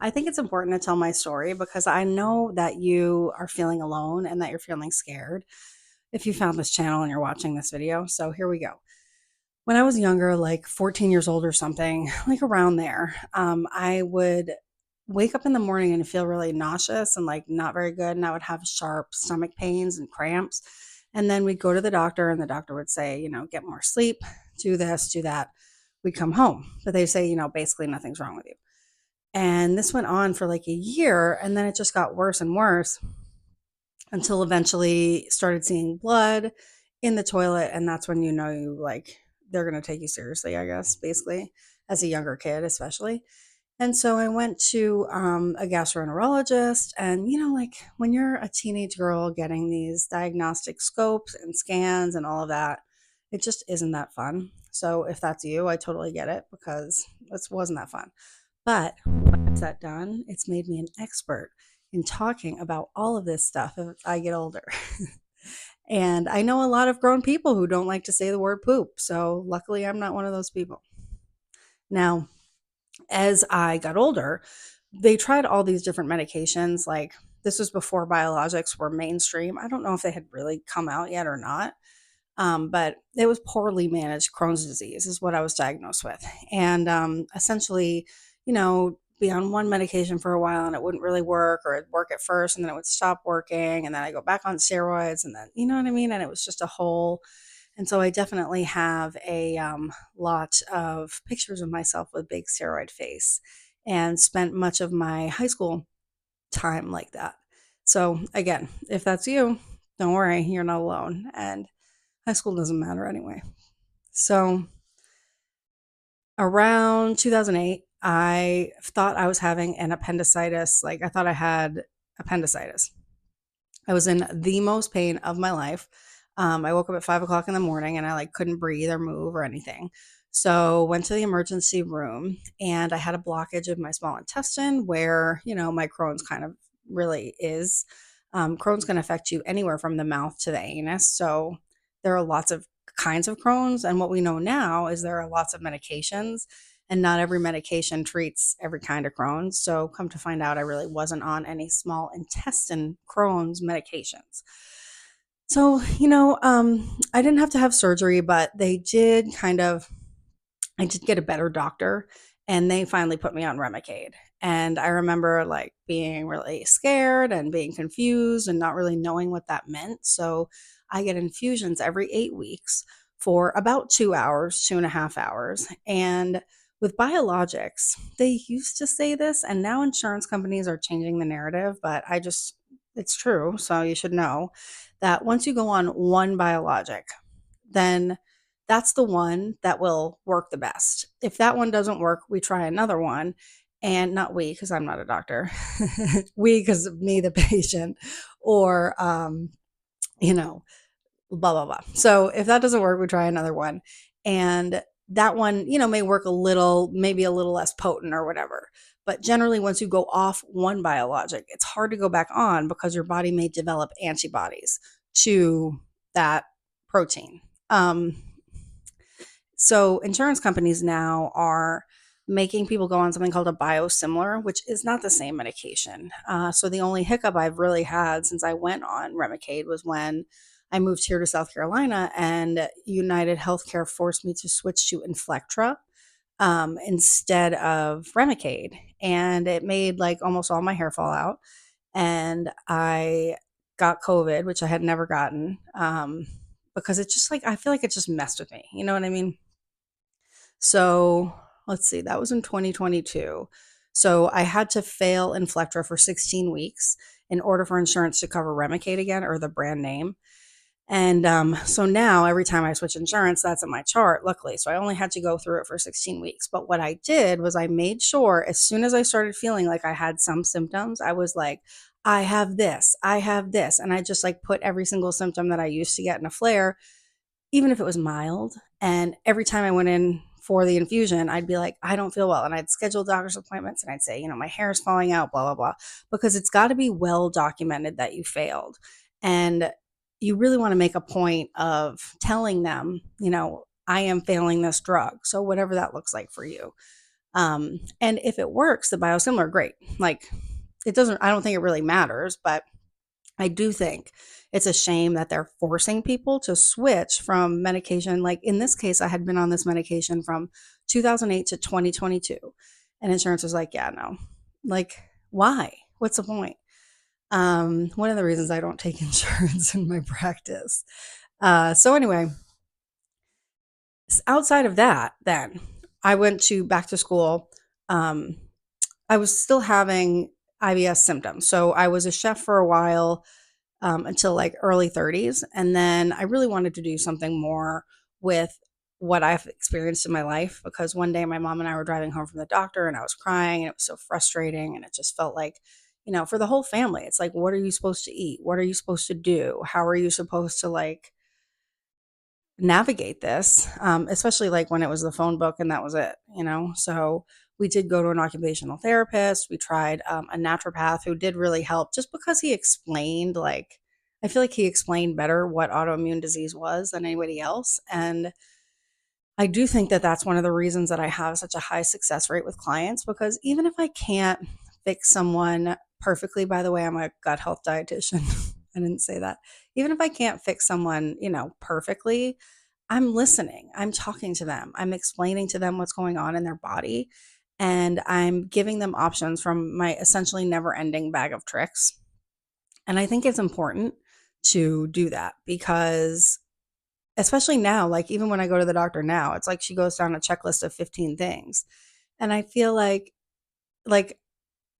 I think it's important to tell my story because I know that you are feeling alone and that you're feeling scared if you found this channel and you're watching this video. So here we go. When I was younger, like 14 years old or something, like around there, I would wake up in the morning and feel really nauseous and like not very good. And I would have sharp stomach pains and cramps. And then we'd go to the doctor, and the doctor would say, get more sleep, do this, do that. We'd come home, but they say, basically nothing's wrong with you. And this went on for like a year, and then it just got worse and worse until eventually started seeing blood in the toilet. And that's when you like they're going to take you seriously, I guess, basically, as a younger kid, especially. And so I went to a gastroenterologist, and like when you're a teenage girl getting these diagnostic scopes and scans and all of that, it just isn't that fun. So if that's you, I totally get it because it wasn't that fun. But once that's done, it's made me an expert in talking about all of this stuff as I get older. And I know a lot of grown people who don't like to say the word poop. So luckily, I'm not one of those people. Now, as I got older, they tried all these different medications. Like this was before biologics were mainstream. I don't know if they had really come out yet or not. But it was poorly managed Crohn's disease, is what I was diagnosed with. And essentially, be on one medication for a while and it wouldn't really work, or it'd work at first and then it would stop working. And then I go back on steroids, and then, you know what I mean? And it was just a whole. And so I definitely have a lot of pictures of myself with big steroid face and spent much of my high school time like that. So again, if that's you, don't worry, you're not alone. And high school doesn't matter anyway. So around 2008, I thought I was having an appendicitis. Like I thought I had appendicitis. I was in the most pain of my life. I woke up at 5 o'clock in the morning and I like couldn't breathe or move or anything. So went to the emergency room, and I had a blockage of my small intestine where, my Crohn's kind of really is. Crohn's can affect you anywhere from the mouth to the anus. So there are lots of kinds of Crohn's. And what we know now is there are lots of medications, and not every medication treats every kind of Crohn's. So come to find out, I really wasn't on any small intestine Crohn's medications. So, I didn't have to have surgery, but they did I did get a better doctor, and they finally put me on Remicade. And I remember like being really scared and being confused and not really knowing what that meant. So I get infusions every 8 weeks for about 2 hours, 2.5 hours. And with biologics, they used to say this, and now insurance companies are changing the narrative, but it's true. So you should know that once you go on one biologic, then that's the one that will work the best. If that one doesn't work, we try another one. And not we, because I'm not a doctor, we, because of me, the patient, or, you know, blah, blah, blah. So if that doesn't work, we try another one. And that one, may work maybe a little less potent or whatever. But generally, once you go off one biologic, it's hard to go back on because your body may develop antibodies to that protein. So insurance companies now are making people go on something called a biosimilar, which is not the same medication. So the only hiccup I've really had since I went on Remicade was when I moved here to South Carolina, and United Healthcare forced me to switch to Inflectra instead of Remicade. And it made like almost all my hair fall out. And I got COVID, which I had never gotten, because it just like, I feel like it just messed with me. You know what I mean? So let's see, that was in 2022. So I had to fail Inflectra for 16 weeks in order for insurance to cover Remicade again, or the brand name. And so now every time I switch insurance, that's in my chart, luckily. So I only had to go through it for 16 weeks. But what I did was I made sure as soon as I started feeling like I had some symptoms, I was like, I have this, I have this. And I just like put every single symptom that I used to get in a flare, even if it was mild. And every time I went in for the infusion, I'd be like, I don't feel well. And I'd schedule doctor's appointments and I'd say, my hair is falling out, blah, blah, blah, because it's got to be well documented that you failed. And you really want to make a point of telling them, I am failing this drug. So whatever that looks like for you. And if it works, the biosimilar, great. Like, it doesn't, I don't think it really matters, but I do think it's a shame that they're forcing people to switch from medication. Like in this case, I had been on this medication from 2008 to 2022. And insurance was like, yeah, no. Like, why? What's the point? One of the reasons I don't take insurance in my practice. So anyway, outside of that, then I went to back to school. Um, I was still having IBS symptoms. So I was a chef for a while, until like early 30s. And then I really wanted to do something more with what I've experienced in my life, because one day my mom and I were driving home from the doctor and I was crying and it was so frustrating. And it just felt like, for the whole family, it's like, what are you supposed to eat? What are you supposed to do? How are you supposed to like navigate this, especially like when it was the phone book and that was it. So we did go to an occupational therapist. We tried a naturopath who did really help, just because he explained, like, I feel like he explained better what autoimmune disease was than anybody else. And I do think that that's one of the reasons that I have such a high success rate with clients, because even if I can't fix someone perfectly, by the way, I'm a gut health dietitian. I didn't say that. Even if I can't fix someone, perfectly, I'm listening. I'm talking to them. I'm explaining to them what's going on in their body. And I'm giving them options from my essentially never ending bag of tricks. And I think it's important to do that, because especially now, like even when I go to the doctor now, it's like she goes down a checklist of 15 things. And I feel like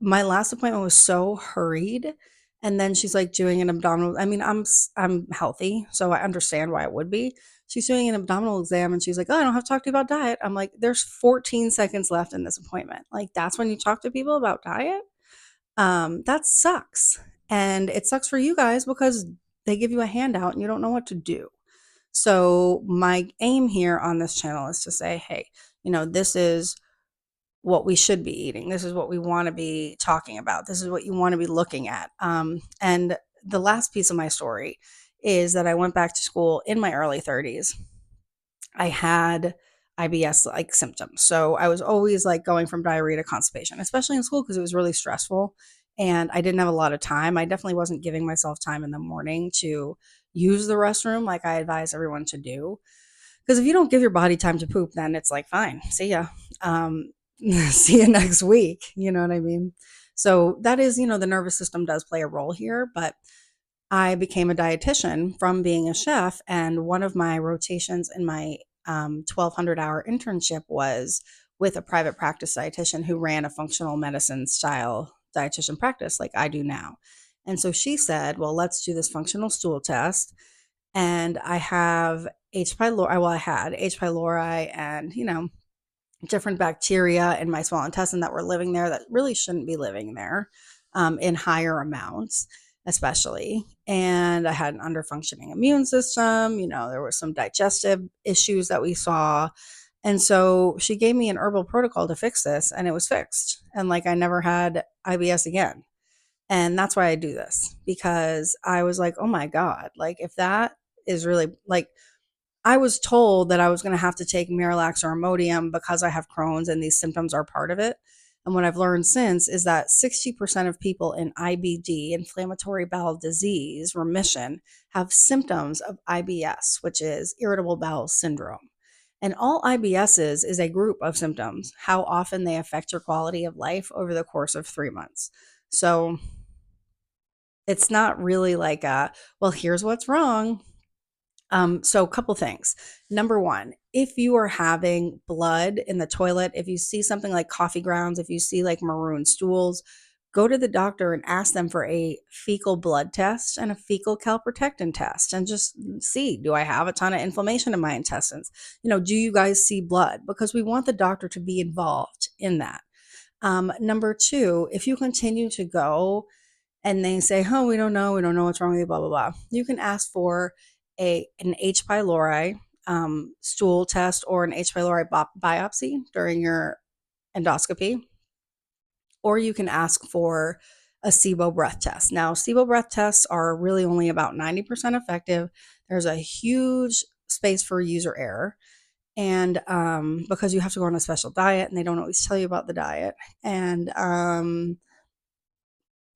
my last appointment was so hurried, and then she's like doing an abdominal. I mean, I'm healthy, so I understand why it would be. She's doing an abdominal exam and she's like, "Oh, I don't have to talk to you about diet." I'm like, "There's 14 seconds left in this appointment. Like, that's when you talk to people about diet?" That sucks. And it sucks for you guys because they give you a handout and you don't know what to do. So my aim here on this channel is to say, hey, this is what we should be eating. This is what we want to be talking about. This is what you want to be looking at. And the last piece of my story is that I went back to school in my early 30s. I had IBS like symptoms. So I was always like going from diarrhea to constipation, especially in school because it was really stressful and I didn't have a lot of time. I definitely wasn't giving myself time in the morning to use the restroom like I advise everyone to do. Because if you don't give your body time to poop, then it's like, fine, see ya. Um, see you next week. You know what I mean? So that is, the nervous system does play a role here, but I became a dietitian from being a chef. And one of my rotations in my 1,200-hour internship was with a private practice dietitian who ran a functional medicine style dietitian practice like I do now. And so she said, well, let's do this functional stool test. And I have H. pylori. Well, I had H. pylori and, different bacteria in my small intestine that were living there that really shouldn't be living there, in higher amounts, especially. And I had an underfunctioning immune system. There were some digestive issues that we saw. And so she gave me an herbal protocol to fix this, and it was fixed. And like I never had IBS again. And that's why I do this, because I was like, oh my God, like if that is really like, I was told that I was going to have to take Miralax or Imodium because I have Crohn's and these symptoms are part of it. And what I've learned since is that 60% of people in IBD, inflammatory bowel disease remission, have symptoms of IBS, which is irritable bowel syndrome. And all IBS is a group of symptoms, how often they affect your quality of life over the course of 3 months. So it's not really like well, here's what's wrong. So a couple things. Number one, if you are having blood in the toilet, if you see something like coffee grounds, if you see like maroon stools, go to the doctor and ask them for a fecal blood test and a fecal calprotectin test and just see, do I have a ton of inflammation in my intestines? Do you guys see blood? Because we want the doctor to be involved in that. Number two, if you continue to go and they say, oh, we don't know what's wrong with you, blah, blah, blah. You can ask for an H. pylori stool test or an H. pylori biopsy during your endoscopy, or you can ask for a SIBO breath test. Now, SIBO breath tests are really only about 90% effective. There's a huge space for user error. And because you have to go on a special diet and they don't always tell you about the diet. And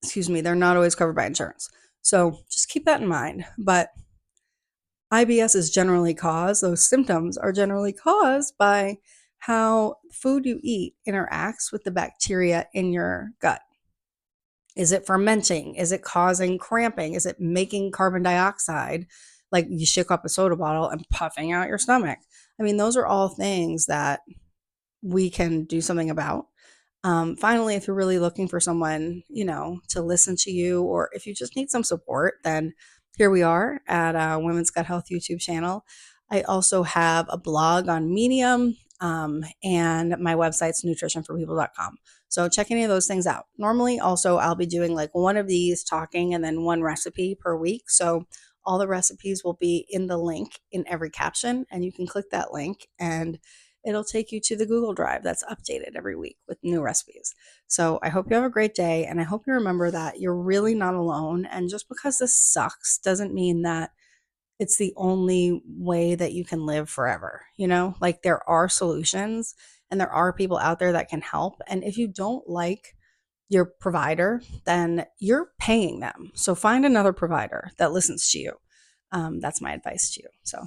excuse me, they're not always covered by insurance. So just keep that in mind. But IBS is generally caused, those symptoms are generally caused by how food you eat interacts with the bacteria in your gut. Is it fermenting? Is it causing cramping? Is it making carbon dioxide like you shake up a soda bottle and puffing out your stomach? I mean, those are all things that we can do something about. Finally, if you're really looking for someone, to listen to you, or if you just need some support, then here we are at Women's Gut Health YouTube channel. I also have a blog on Medium, and my website's nutritionforpeople.com. So check any of those things out. Normally, also, I'll be doing like one of these talking and then one recipe per week. So all the recipes will be in the link in every caption, and you can click that link and it'll take you to the Google Drive that's updated every week with new recipes. So I hope you have a great day, and I hope you remember that you're really not alone. And just because this sucks doesn't mean that it's the only way that you can live forever. Like there are solutions and there are people out there that can help. And if you don't like your provider, then you're paying them. So find another provider that listens to you. That's my advice to you. So